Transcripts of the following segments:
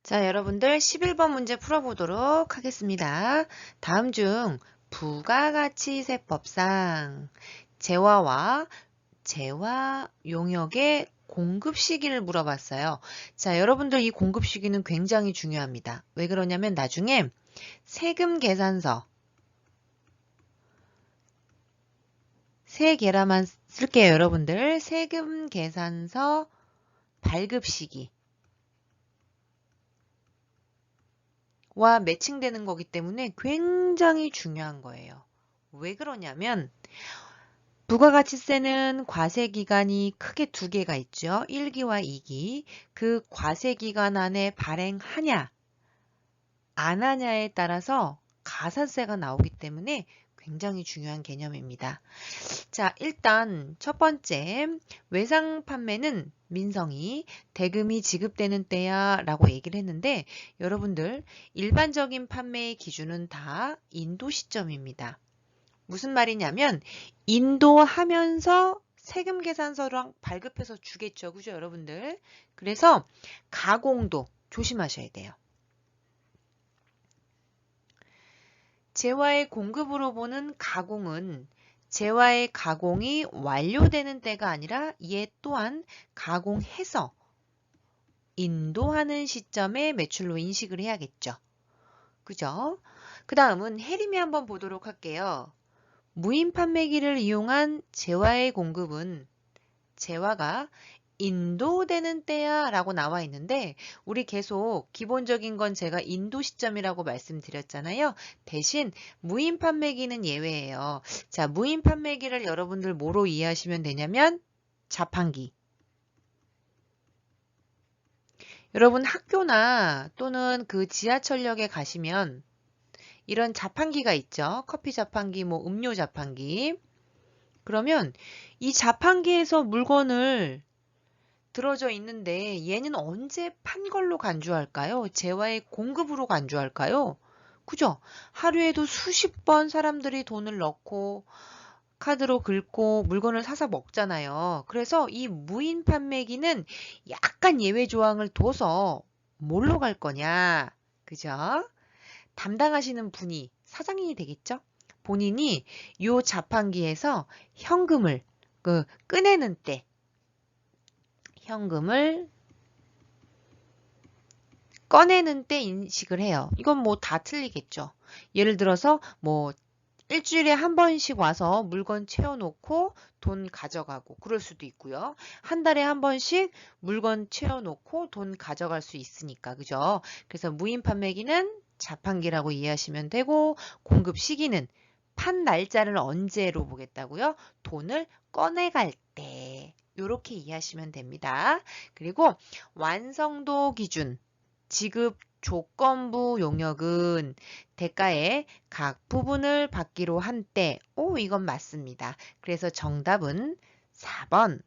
자, 여러분들 11번 문제 풀어보도록 하겠습니다. 다음 중 부가가치세법상 재화와 재화 용역의 공급 시기를 물어봤어요. 자, 여러분들 이 공급 시기는 굉장히 중요합니다. 왜 그러냐면 나중에 세금 계산서, 세계라만 쓸게요, 여러분들. 세금 계산서 발급 시기. 와 매칭되는 거기 때문에 굉장히 중요한 거예요. 왜 그러냐면 부가가치세는 과세기간이 크게 두 개가 있죠. 1기와 2기. 그 과세기간 안에 발행하냐 안 하냐에 따라서 가산세가 나오기 때문에 굉장히 중요한 개념입니다. 자, 일단 첫 번째 외상 판매는 민성이 대금이 지급되는 때야 라고 얘기를 했는데 여러분들 일반적인 판매의 기준은 다 인도 시점입니다. 무슨 말이냐면 인도하면서 세금 계산서랑 발급해서 주겠죠. 그죠 여러분들? 그래서 가공도 조심하셔야 돼요. 재화의 공급으로 보는 가공은 재화의 가공이 완료되는 때가 아니라 얘 또한 가공해서 인도하는 시점에 매출로 인식을 해야겠죠. 그죠? 그 다음은 해림이 한번 보도록 할게요. 무인 판매기를 이용한 재화의 공급은 재화가 인도되는 때야 라고 나와 있는데 우리 계속 기본적인 건 제가 인도 시점이라고 말씀드렸잖아요. 대신 무인 판매기는 예외예요. 자, 무인 판매기를 여러분들 뭐로 이해하시면 되냐면 자판기. 여러분 학교나 또는 그 지하철역에 가시면 이런 자판기가 있죠. 커피 자판기, 뭐 음료 자판기. 그러면 이 자판기에서 물건을 들어져 있는데 얘는 언제 판 걸로 간주할까요? 재화의 공급으로 간주할까요? 그죠? 하루에도 수십 번 사람들이 돈을 넣고 카드로 긁고 물건을 사서 먹잖아요. 그래서 이 무인 판매기는 약간 예외 조항을 둬서 뭘로 갈 거냐? 그죠? 담당하시는 분이 사장님이 되겠죠? 본인이 요 자판기에서 현금을 꺼내는 때 현금을 꺼내는 때 인식을 해요. 이건 뭐 다 틀리겠죠. 예를 들어서 뭐 일주일에 한 번씩 와서 물건 채워놓고 돈 가져가고 그럴 수도 있고요. 한 달에 한 번씩 물건 채워놓고 돈 가져갈 수 있으니까 그죠? 그래서 무인 판매기는 자판기라고 이해하시면 되고 공급 시기는 판 날짜를 언제로 보겠다고요? 돈을 꺼내갈 때 이렇게 이해하시면 됩니다. 그리고 완성도 기준 지급 조건부 용역은 대가의 각 부분을 받기로 한 때, 오, 이건 맞습니다. 그래서 정답은 4번.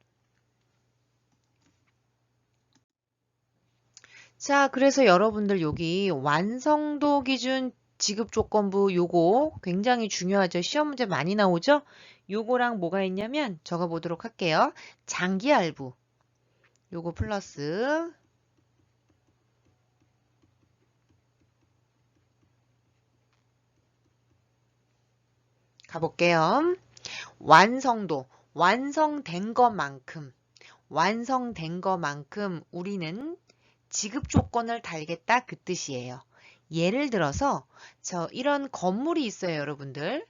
자, 그래서 여러분들 여기 완성도 기준 지급 조건부 요거 굉장히 중요하죠. 시험 문제 많이 나오죠? 요거랑 뭐가 있냐면 적어보도록 할게요. 장기할부. 요거 플러스 가볼게요. 완성도. 완성된 것만큼 우리는 지급 조건을 달겠다 그 뜻이에요. 예를 들어서 이런 건물이 있어요, 여러분들.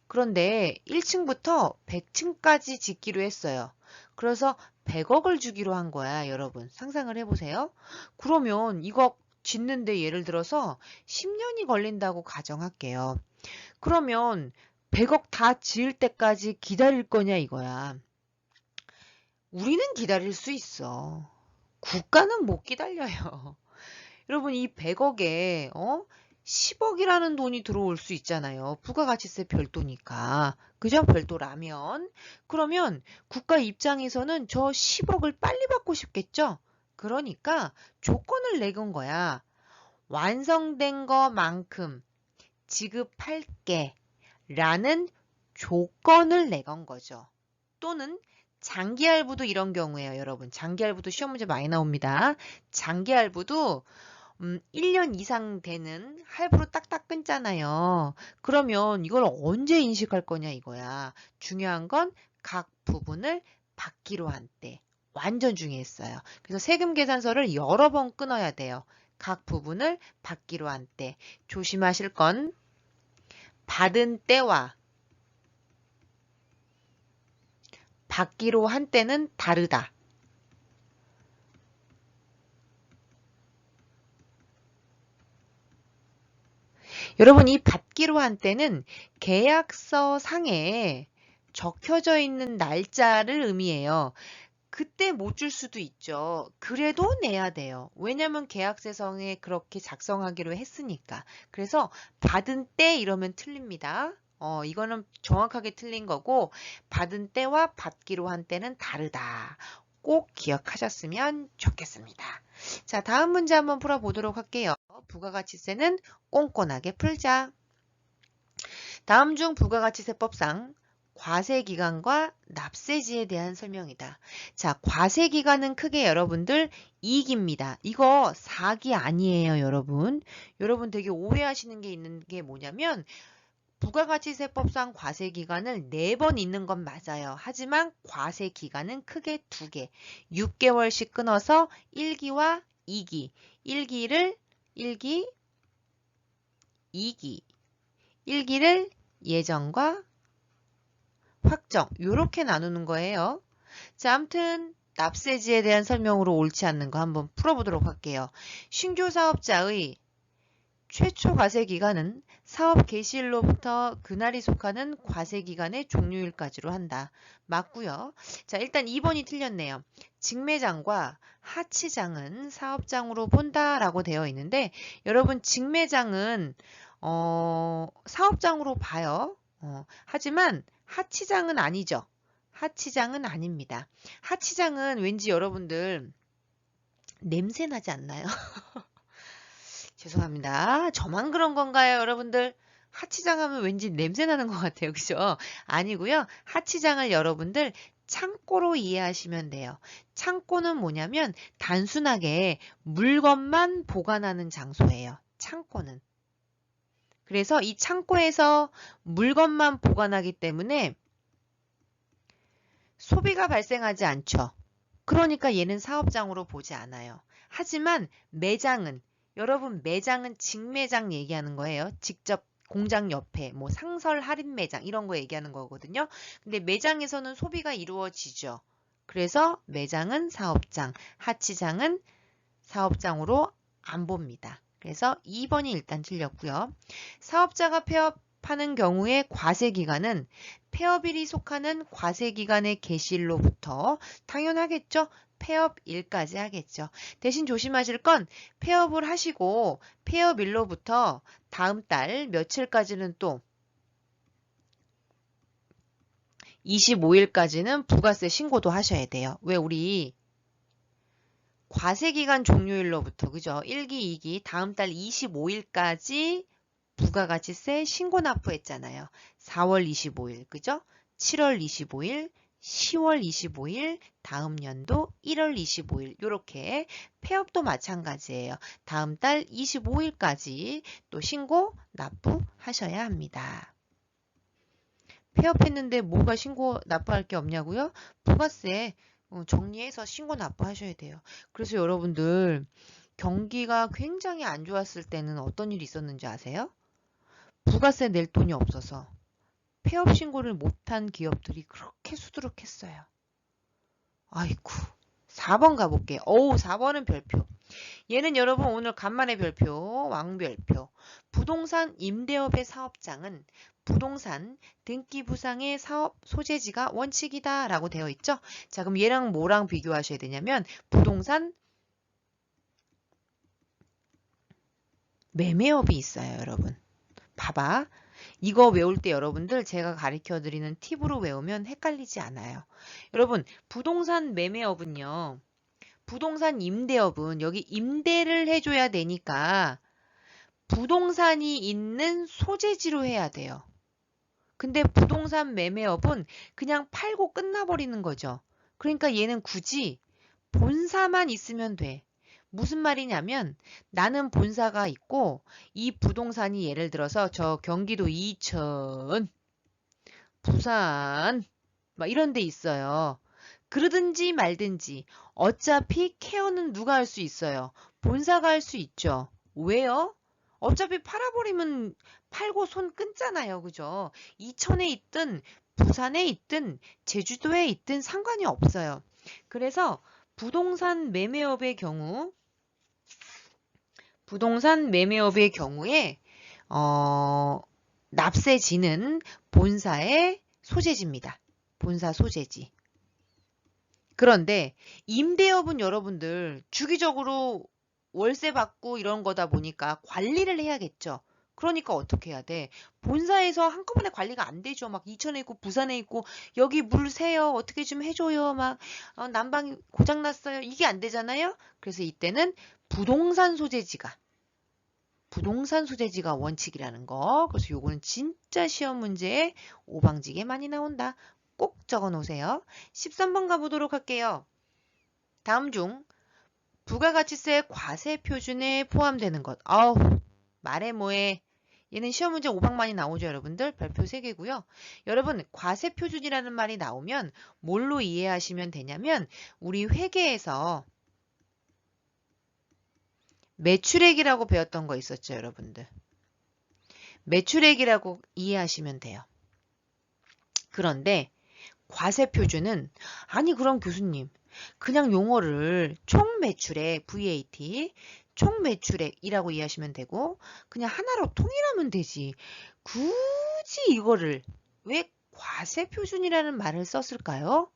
그런데 1층부터 100층까지 짓기로 했어요. 그래서 100억을 주기로 한 거야, 여러분. 상상을 해보세요. 그러면 이거 짓는데 예를 들어서 10년이 걸린다고 가정할게요. 그러면 100억 다 지을 때까지 기다릴 거냐 이거야. 우리는 기다릴 수 있어. 국가는 못 기다려요. 여러분 이 100억에 10억이라는 돈이 들어올 수 있잖아요. 부가가치세 별도니까. 그죠? 별도라면. 그러면 국가 입장에서는 저 10억을 빨리 받고 싶겠죠? 그러니까 조건을 내건 거야. 완성된 것만큼 지급할게 라는 조건을 내건 거죠. 또는 장기할부도 이런 경우에요, 여러분. 장기할부도 시험 문제 많이 나옵니다. 장기할부도 1년 이상 되는 할부로 딱딱 끊잖아요. 그러면 이걸 언제 인식할 거냐 이거야. 중요한 건 각 부분을 받기로 한 때. 완전 중요했어요. 그래서 세금 계산서를 여러 번 끊어야 돼요. 각 부분을 받기로 한 때. 조심하실 건 받은 때와 받기로 한 때는 다르다. 여러분, 이 받기로 한 때는 계약서 상에 적혀져 있는 날짜를 의미해요. 그때 못 줄 수도 있죠. 그래도 내야 돼요. 왜냐면 계약서상에 그렇게 작성하기로 했으니까. 그래서 받은 때 이러면 틀립니다. 이거는 정확하게 틀린 거고 받은 때와 받기로 한 때는 다르다. 꼭 기억하셨으면 좋겠습니다. 자, 다음 문제 한번 풀어보도록 할게요. 부가가치세는 꼼꼼하게 풀자. 다음 중 부가가치세법상 과세기간과 납세지에 대한 설명이다. 자, 과세기간은 크게 여러분들 2기입니다. 이거 4기 아니에요, 여러분. 여러분 되게 오해하시는 게 있는 게 뭐냐면 부가가치세법상 과세기간을 4번 있는 건 맞아요. 하지만 과세기간은 크게 2개. 6개월씩 끊어서 1기와 2기. 1기를 1기, 2기. 1기를 예정과 확정 요렇게 나누는 거예요. 자, 아무튼 납세지에 대한 설명으로 옳지 않는 거 한번 풀어보도록 할게요. 신규 사업자의 최초 과세기간은 사업 개시일로부터 그날이 속하는 과세기간의 종료일까지로 한다. 맞고요. 자, 일단 2번이 틀렸네요. 직매장과 하치장은 사업장으로 본다라고 되어 있는데 여러분 직매장은 사업장으로 봐요. 하지만 하치장은 아니죠. 하치장은 아닙니다. 하치장은 왠지 여러분들 냄새 나지 않나요? 죄송합니다. 저만 그런 건가요, 여러분들? 하치장 하면 왠지 냄새 나는 것 같아요. 그죠? 아니고요. 하치장을 여러분들 창고로 이해하시면 돼요. 창고는 뭐냐면 단순하게 물건만 보관하는 장소예요. 창고는. 그래서 이 창고에서 물건만 보관하기 때문에 소비가 발생하지 않죠. 그러니까 얘는 사업장으로 보지 않아요. 하지만 매장은 여러분 매장은 직매장 얘기하는 거예요. 직접 공장 옆에 뭐 상설 할인 매장 이런 거 얘기하는 거거든요. 근데 매장에서는 소비가 이루어지죠. 그래서 매장은 사업장, 하치장은 사업장으로 안 봅니다. 그래서 2번이 일단 틀렸고요. 사업자가 폐업하는 경우에 과세기간은 폐업일이 속하는 과세기간의 개시일로부터 당연하겠죠. 폐업일까지 하겠죠. 대신 조심하실 건 폐업을 하시고 폐업일로부터 다음 달 며칠까지는 또 25일까지는 부가세 신고도 하셔야 돼요. 왜 우리 과세기간 종료일로부터 그죠? 1기, 2기 다음 달 25일까지 부가가치세 신고 납부했잖아요. 4월 25일 그죠? 7월 25일 10월 25일 다음 연도 1월 25일 이렇게 폐업도 마찬가지예요. 다음 달 25일까지 또 신고 납부하셔야 합니다. 폐업했는데 뭐가 신고 납부할 게 없냐고요? 부가세 정리해서 신고 납부하셔야 돼요. 그래서 여러분들 경기가 굉장히 안 좋았을 때는 어떤 일이 있었는지 아세요? 부가세 낼 돈이 없어서 폐업 신고를 못한 기업들이 그렇게 수두룩했어요. 아이쿠. 4번 가볼게요. 4번은 별표. 얘는 여러분 오늘 간만에 별표, 왕별표. 부동산 임대업의 사업장은 부동산 등기 부상의 사업 소재지가 원칙이다 라고 되어 있죠. 자, 그럼 얘랑 뭐랑 비교하셔야 되냐면 부동산 매매업이 있어요, 여러분. 봐봐. 이거 외울 때 여러분들 제가 가르쳐 드리는 팁으로 외우면 헷갈리지 않아요. 여러분, 부동산 매매업은요. 부동산 임대업은 여기 임대를 해줘야 되니까 부동산이 있는 소재지로 해야 돼요. 근데 부동산 매매업은 그냥 팔고 끝나버리는 거죠. 그러니까 얘는 굳이 본사만 있으면 돼. 무슨 말이냐면 나는 본사가 있고 이 부동산이 예를 들어서 저 경기도 이천, 부산 막 이런 데 있어요. 그러든지 말든지 어차피 케어는 누가 할 수 있어요? 본사가 할 수 있죠. 왜요? 어차피 팔아버리면 팔고 손 끊잖아요. 그죠? 이천에 있든 부산에 있든 제주도에 있든 상관이 없어요. 그래서 부동산 매매업의 경우에 어, 납세지는 본사의 소재지입니다. 본사 소재지. 그런데 임대업은 여러분들 주기적으로 월세 받고 이런 거다 보니까 관리를 해야겠죠. 그러니까 어떻게 해야 돼? 본사에서 한꺼번에 관리가 안 되죠. 막 이천에 있고 부산에 있고 여기 물 새요. 어떻게 좀 해줘요. 막 난방이 고장났어요. 이게 안 되잖아요. 그래서 이때는 부동산 소재지가 원칙이라는 거. 그래서 요거는 진짜 시험 문제에 오방지게 많이 나온다. 꼭 적어 놓으세요. 13번 가보도록 할게요. 다음 중 부가가치세 과세 표준에 포함되는 것. 아우, 말해 뭐해. 얘는 시험 문제 5박 많이 나오죠, 여러분들. 별표 3개고요. 여러분, 과세 표준이라는 말이 나오면 뭘로 이해하시면 되냐면 우리 회계에서 매출액이라고 배웠던 거 있었죠, 여러분들. 매출액이라고 이해하시면 돼요. 그런데 과세 표준은 아니 그럼 교수님 그냥 용어를 총매출액 VAT 총매출액이라고 이해하시면 되고 그냥 하나로 통일하면 되지. 굳이 이거를 왜 과세 표준이라는 말을 썼을까요?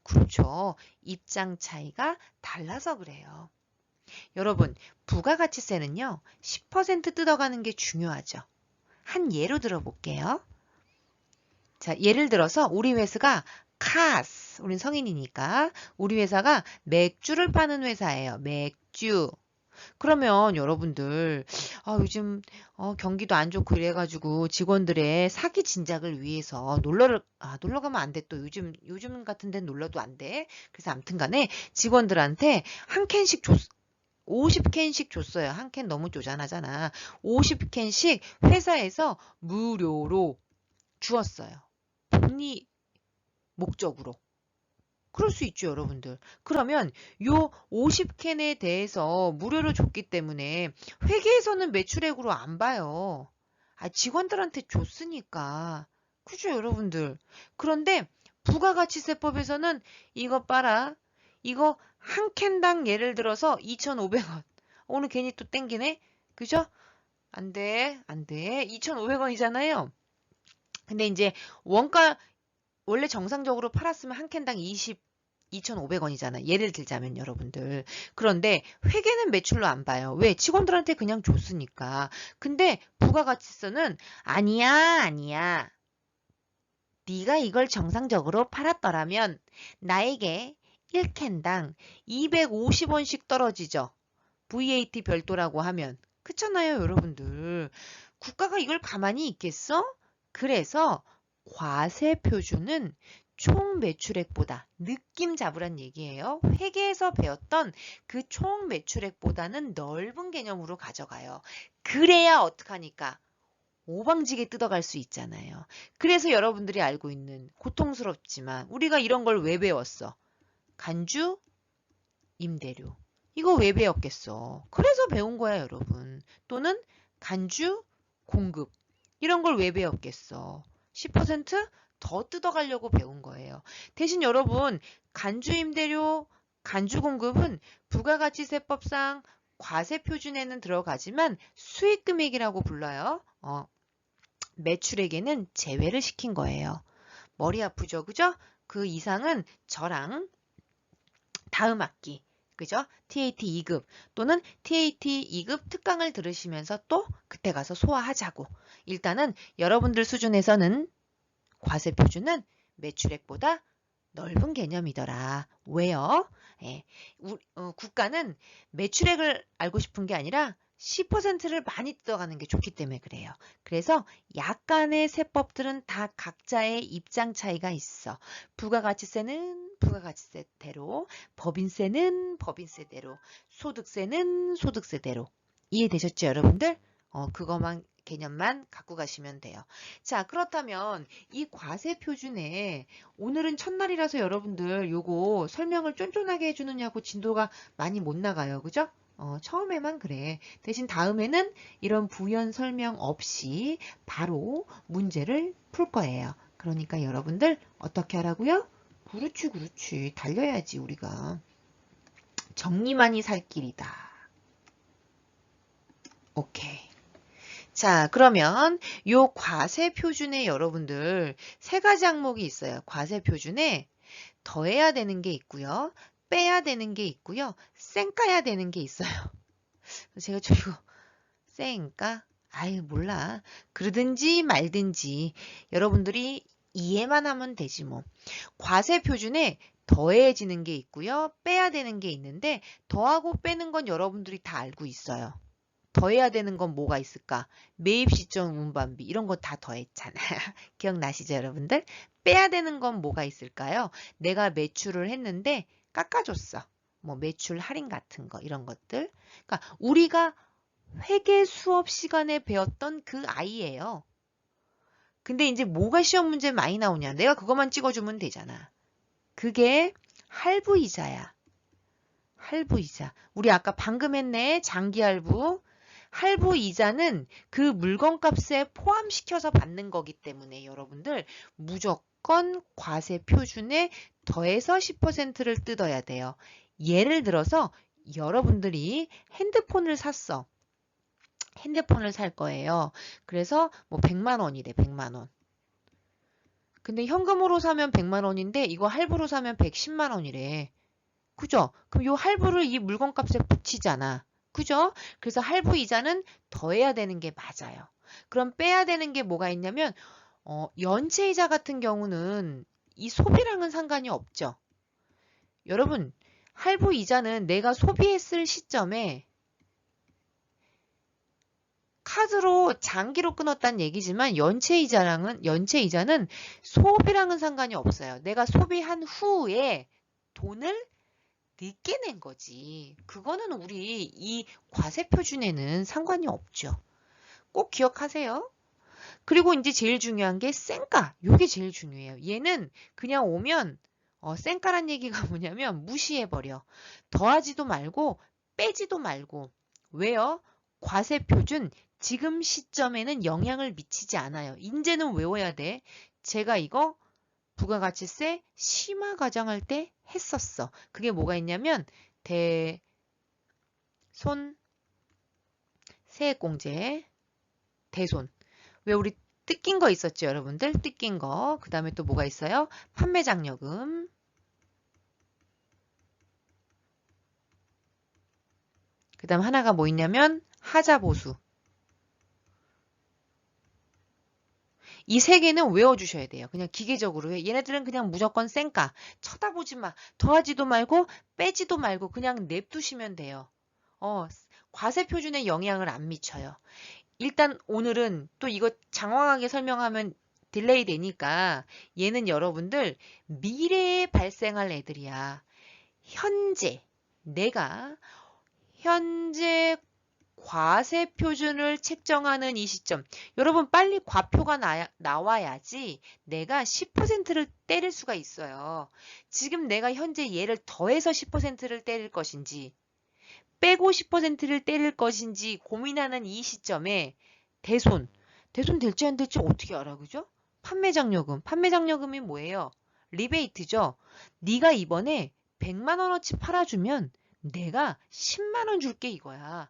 그렇죠. 입장 차이가 달라서 그래요. 여러분 부가가치세는요 10% 뜯어가는 게 중요하죠. 한 예로 들어볼게요. 자, 예를 들어서 우리 회사가 카스, 우린 성인이니까 우리 회사가 맥주를 파는 회사예요. 맥주. 그러면 여러분들 요즘 경기도 안 좋고 이래가지고 직원들의 사기 진작을 위해서 놀러 가면 안 돼. 또 요즘 같은 데는 놀러도 안 돼. 그래서 아무튼 간에 직원들한테 한 캔씩 50캔씩 줬어요. 한 캔 너무 쪼잔하잖아. 50캔씩 회사에서 무료로 주었어요. 복리 목적으로. 그럴 수 있죠, 여러분들. 그러면 요 50캔에 대해서 무료로 줬기 때문에 회계에서는 매출액으로 안 봐요. 직원들한테 줬으니까. 그죠, 여러분들. 그런데 부가가치세법에서는 이거 봐라. 이거 한 캔당 예를 들어서 2,500원. 오늘 괜히 또 땡기네. 그죠? 안 돼, 안 돼. 2,500원이잖아요. 근데 이제 원가 원래 정상적으로 팔았으면 한 캔당 2,500원이잖아. 예를 들자면 여러분들. 그런데 회계는 매출로 안 봐요. 왜? 직원들한테 그냥 줬으니까. 근데 부가가치세는 아니야. 네가 이걸 정상적으로 팔았더라면 나에게 1캔당 250원씩 떨어지죠. VAT 별도라고 하면. 그렇잖아요, 여러분들. 국가가 이걸 가만히 있겠어? 그래서 과세 표준은 총 매출액보다 느낌 잡으란 얘기예요. 회계에서 배웠던 그 총 매출액보다는 넓은 개념으로 가져가요. 그래야 어떡하니까? 오방지게 뜯어갈 수 있잖아요. 그래서 여러분들이 알고 있는 고통스럽지만 우리가 이런 걸 왜 배웠어? 간주, 임대료. 이거 왜 배웠겠어? 그래서 배운 거야, 여러분. 또는 간주, 공급. 이런 걸 왜 배웠겠어? 10%더 뜯어가려고 배운 거예요. 대신 여러분, 간주 임대료, 간주 공급은 부가가치세법상 과세 표준에는 들어가지만 수익 금액이라고 불러요. 매출액에는 제외를 시킨 거예요. 머리 아프죠? 그죠? 그 이상은 저랑 다음 학기 그죠? TAT 2급 또는 TAT 2급 특강을 들으시면서 또 그때 가서 소화하자고. 일단은 여러분들 수준에서는 과세 표준은 매출액보다 넓은 개념이더라. 왜요? 예, 국가는 매출액을 알고 싶은 게 아니라 10%를 많이 뜯어가는 게 좋기 때문에 그래요. 그래서 약간의 세법들은 다 각자의 입장 차이가 있어. 부가가치세는 부가가치세대로, 법인세는 법인세대로, 소득세는 소득세대로. 이해되셨죠, 여러분들? 그것만 개념만 갖고 가시면 돼요. 자, 그렇다면 이 과세 표준에 오늘은 첫날이라서 여러분들 요거 설명을 쫀쫀하게 해주느냐고 진도가 많이 못 나가요. 그죠? 처음에만 그래. 대신 다음에는 이런 부연 설명 없이 바로 문제를 풀 거예요. 그러니까 여러분들 어떻게 하라고요? 그렇지, 그렇지. 달려야지, 우리가. 정리만이 살 길이다. 오케이. 자, 그러면 요 과세 표준에 여러분들 세 가지 항목이 있어요. 과세 표준에 더해야 되는 게 있고요. 빼야 되는 게 있고요. 쌩까야 되는 게 있어요. 제가 좀 이거 쌩까? 아유, 몰라. 그러든지 말든지 여러분들이 이해만 하면 되지 뭐. 과세 표준에 더해지는 게 있고요. 빼야 되는 게 있는데 더하고 빼는 건 여러분들이 다 알고 있어요. 더해야 되는 건 뭐가 있을까? 매입 시점 운반비 이런 거 다 더했잖아. 기억나시죠, 여러분들? 빼야 되는 건 뭐가 있을까요? 내가 매출을 했는데 깎아줬어. 뭐 매출 할인 같은 거 이런 것들. 그러니까 우리가 회계 수업 시간에 배웠던 그 아이예요. 근데 이제 뭐가 시험 문제 많이 나오냐? 내가 그것만 찍어주면 되잖아. 그게 할부이자야. 할부이자. 우리 아까 방금 했네. 장기할부. 할부이자는 그 물건값에 포함시켜서 받는 거기 때문에 여러분들 무조건 과세 표준에 더해서 10%를 뜯어야 돼요. 예를 들어서 여러분들이 핸드폰을 샀어. 핸드폰을 살 거예요. 그래서 뭐 100만 원이래. 100만 원. 근데 현금으로 사면 100만 원인데 이거 할부로 사면 110만 원이래. 그죠? 그럼 요 할부를 이 물건값에 붙이잖아. 그죠? 그래서 할부 이자는 더해야 되는 게 맞아요. 그럼 빼야 되는 게 뭐가 있냐면 연체 이자 같은 경우는 이 소비랑은 상관이 없죠. 여러분, 할부 이자는 내가 소비했을 시점에 카드로 장기로 끊었다는 얘기지만 연체 이자는 소비랑은 상관이 없어요. 내가 소비한 후에 돈을 늦게 낸 거지. 그거는 우리 이 과세 표준에는 상관이 없죠. 꼭 기억하세요. 그리고 이제 제일 중요한 게 쌩까. 요게 제일 중요해요. 얘는 그냥 오면 쌩까란 얘기가 뭐냐면 무시해버려. 더하지도 말고 빼지도 말고. 왜요? 과세 표준 지금 시점에는 영향을 미치지 않아요. 인제는 외워야 돼. 제가 이거 부가가치세 심화 과정할 때 했었어. 그게 뭐가 있냐면 대손 세액공제 대손. 왜 우리 뜯긴 거 있었죠, 여러분들? 뜯긴 거. 그 다음에 또 뭐가 있어요? 판매장려금. 그 다음 하나가 뭐 있냐면 하자보수. 이 세 개는 외워주셔야 돼요. 그냥 기계적으로 해. 얘네들은 그냥 무조건 쌩까. 쳐다보지 마. 더하지도 말고 빼지도 말고 그냥 냅두시면 돼요. 과세 표준에 영향을 안 미쳐요. 일단 오늘은 또 이거 장황하게 설명하면 딜레이 되니까 얘는 여러분들 미래에 발생할 애들이야. 내가 현재 과세 표준을 책정하는 이 시점. 여러분 빨리 과표가 나와야지 내가 10%를 때릴 수가 있어요. 지금 내가 현재 얘를 더해서 10%를 때릴 것인지 빼고 10%를 때릴 것인지 고민하는 이 시점에 대손 될지 안 될지 어떻게 알아, 그죠? 판매장려금이 뭐예요? 리베이트죠. 네가 이번에 100만 원어치 팔아주면 내가 10만 원 줄게 이거야.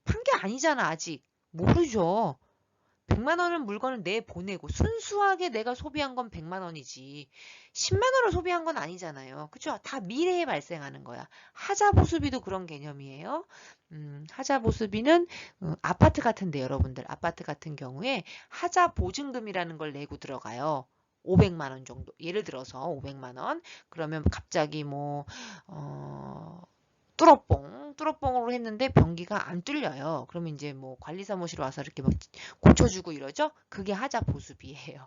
판 게 아니잖아, 아직. 모르죠. 100만 원은 물건을 내보내고 순수하게 내가 소비한 건 100만 원이지 10만 원을 소비한 건 아니잖아요. 그죠? 다 미래에 발생하는 거야. 하자보수비도 그런 개념이에요. 하자보수비는 아파트 같은데 여러분들 아파트 같은 경우에 하자보증금이라는 걸 내고 들어가요. 500만 원 정도. 예를 들어서 500만 원. 그러면 갑자기 뭐 뚫어뽕으로 했는데 변기가 안 뚫려요. 그러면 이제 뭐 관리사무실 와서 이렇게 막 고쳐주고 이러죠. 그게 하자 보수비예요.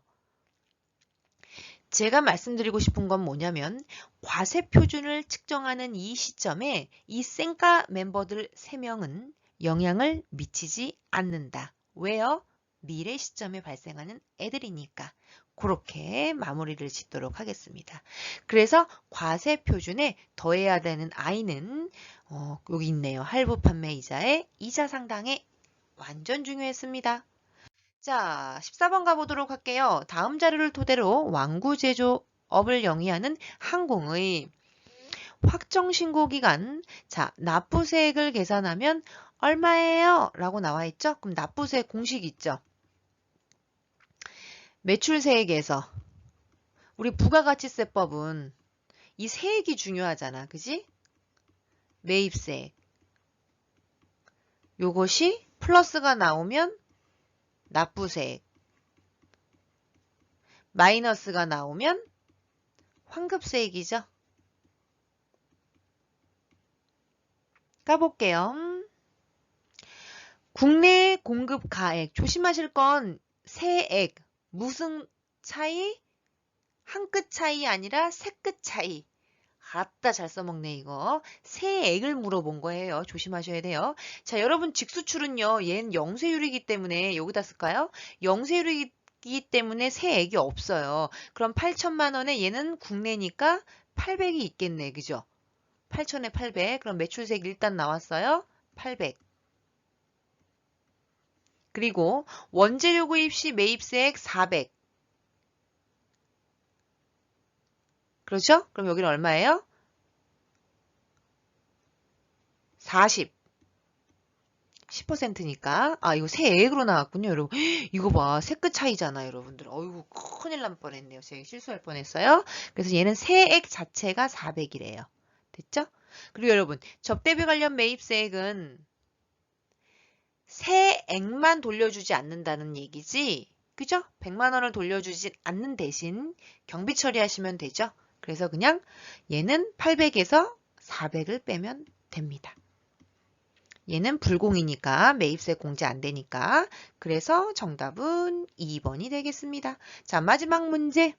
제가 말씀드리고 싶은 건 뭐냐면 과세 표준을 측정하는 이 시점에 이 쌩까 멤버들 3명은 영향을 미치지 않는다. 왜요? 미래 시점에 발생하는 애들이니까. 그렇게 마무리를 짓도록 하겠습니다. 그래서 과세 표준에 더해야 되는 i는 여기 있네요. 할부 판매 이자의 이자 상당에 완전 중요했습니다. 자, 14번 가보도록 할게요. 다음 자료를 토대로 완구 제조업을 영위하는 항공의 확정 신고 기간. 자, 납부세액을 계산하면 얼마예요? 라고 나와 있죠? 그럼 납부세액 공식 있죠? 매출세액에서 우리 부가가치세법은 이 세액이 중요하잖아. 그지? 매입세액. 요것이 플러스가 나오면 납부세액. 마이너스가 나오면 환급세액이죠. 까볼게요. 국내 공급 가액. 조심하실 건 세액. 무슨 차이? 한 끗 차이 아니라 세 끗 차이. 아따 잘 써먹네 이거. 세액을 물어본 거예요. 조심하셔야 돼요. 자, 여러분 직수출은요. 얘는 영세율이기 때문에 여기다 쓸까요? 영세율이기 때문에 세액이 없어요. 그럼 8천만 원에 얘는 국내니까 800이 있겠네. 그죠? 8천에 800. 그럼 매출세액 일단 나왔어요. 800. 그리고 원재료 구입 시 매입세액 400. 그렇죠? 그럼 여기는 얼마예요? 40. 10%니까. 아, 이거 세액으로 나왔군요, 여러분. 이거 봐. 세끗 차이잖아, 여러분들. 어이구, 큰일 날 뻔했네요. 제가 실수할 뻔했어요. 그래서 얘는 세액 자체가 400이래요. 됐죠? 그리고 여러분, 접대비 관련 매입세액은 세액만 돌려주지 않는다는 얘기지. 그죠? 100만 원을 돌려주지 않는 대신 경비 처리하시면 되죠. 그래서 그냥 얘는 800에서 400을 빼면 됩니다. 얘는 불공이니까 매입세 공제 안 되니까. 그래서 정답은 2번이 되겠습니다. 자, 마지막 문제.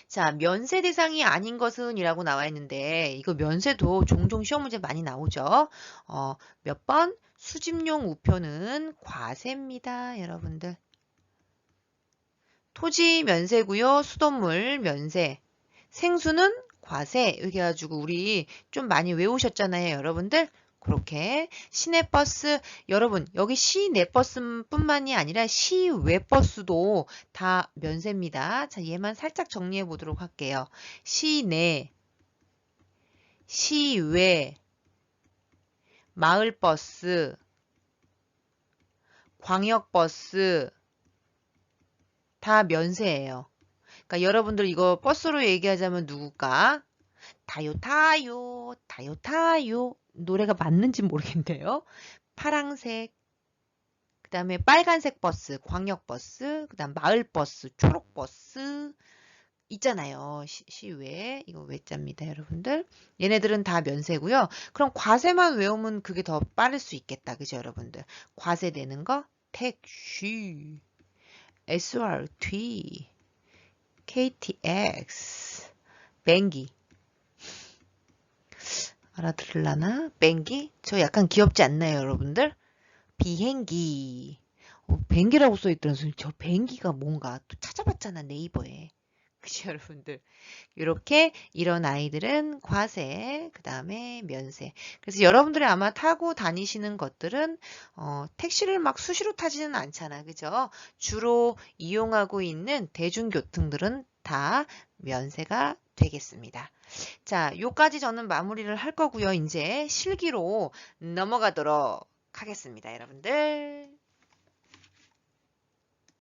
자, 면세 대상이 아닌 것은 이라고 나와 있는데 이거 면세도 종종 시험 문제 많이 나오죠. 몇 번? 수집용 우표는 과세입니다. 여러분들. 토지 면세고요. 수돗물 면세. 생수는 과세. 이렇게 해가지고 우리 좀 많이 외우셨잖아요. 여러분들. 그렇게 시내버스 여러분 여기 시내버스뿐만이 아니라 시외버스도 다 면세입니다. 자, 얘만 살짝 정리해 보도록 할게요. 시내, 시외, 마을버스, 광역버스 다 면세예요. 그러니까 여러분들 이거 버스로 얘기하자면 누굴까? 타요 타요 타요 타요 노래가 맞는지 모르겠네요. 파랑색, 그 다음에 빨간색 버스, 광역버스, 그 다음 마을버스, 초록버스 있잖아요. 시외 이거 외자입니다. 여러분들. 얘네들은 다 면세고요. 그럼 과세만 외우면 그게 더 빠를 수 있겠다. 그죠 여러분들. 과세 되는 거 택시, SRT, KTX, 뱅기 알아들을라나? 뱅기? 저 약간 귀엽지 않나요, 여러분들? 비행기. 뱅기라고 써있더라고요. 저 뱅기가 뭔가 또 찾아봤잖아, 네이버에. 그치, 여러분들? 이렇게 이런 아이들은 과세, 그 다음에 면세. 그래서 여러분들이 아마 타고 다니시는 것들은 택시를 막 수시로 타지는 않잖아, 그죠? 주로 이용하고 있는 대중교통들은 다 면세가 되겠습니다. 자, 요까지 저는 마무리를 할 거고요. 이제 실기로 넘어가도록 하겠습니다, 여러분들.